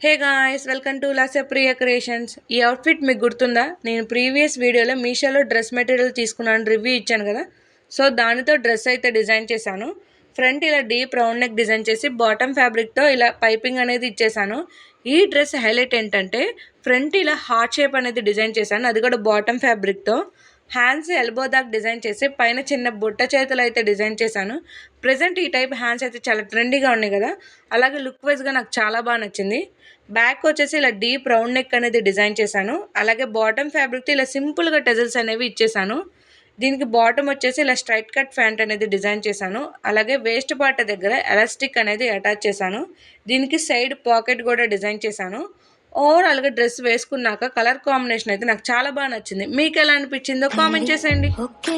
Hey guys, welcome to లాసే Priya creations. ఈ outfit మీకు గుర్తుందా? నేను ప్రీవియస్ వీడియోలో మీషోలో డ్రెస్ మెటీరియల్ తీసుకున్నాను, రివ్యూ ఇచ్చాను కదా. సో దానితో డ్రెస్ అయితే డిజైన్ చేశాను. ఫ్రంట్ ఇలా డీప్ రౌండ్ నెక్ డిజైన్ చేసి బాటమ్ ఫ్యాబ్రిక్తో ఇలా పైపింగ్ అనేది ఇచ్చేసాను. ఈ డ్రెస్ హైలైట్ ఏంటంటే ఫ్రంట్ ఇలా హార్ట్ షేప్ అనేది డిజైన్ చేశాను, అది కూడా బాటమ్ ఫ్యాబ్రిక్తో. హ్యాండ్స్ ఎల్బో దాకా డిజైన్ చేసి పైన చిన్న బుట్ట చేతులు అయితే డిజైన్ చేశాను. ప్రజెంట్ ఈ టైప్ హ్యాండ్స్ అయితే చాలా ట్రెండీగా ఉన్నాయి కదా, అలాగే లుక్ వైజ్గా నాకు చాలా బాగా నచ్చింది. బ్యాక్ వచ్చేసి ఇలా డీప్ రౌండ్ నెక్ అనేది డిజైన్ చేశాను. అలాగే బాటమ్ ఫ్యాబ్రిక్తో ఇలా సింపుల్గా టెజల్స్ అనేవి ఇచ్చేసాను. దీనికి బాటమ్ వచ్చేసి ఇలా స్ట్రైట్ కట్ ప్యాంట్ అనేది డిజైన్ చేశాను. అలాగే వేస్ట్ పార్ట్ దగ్గర ఎలాస్టిక్ అనేది అటాచ్ చేశాను. దీనికి సైడ్ పాకెట్ కూడా డిజైన్ చేశాను. ఓవరాల్గా డ్రెస్ వేసుకున్నాక కలర్ కాంబినేషన్ అయితే నాకు చాలా బాగా నచ్చింది. మీకు ఎలా అనిపించిందో కామెంట్ చేసేయండి. ఓకే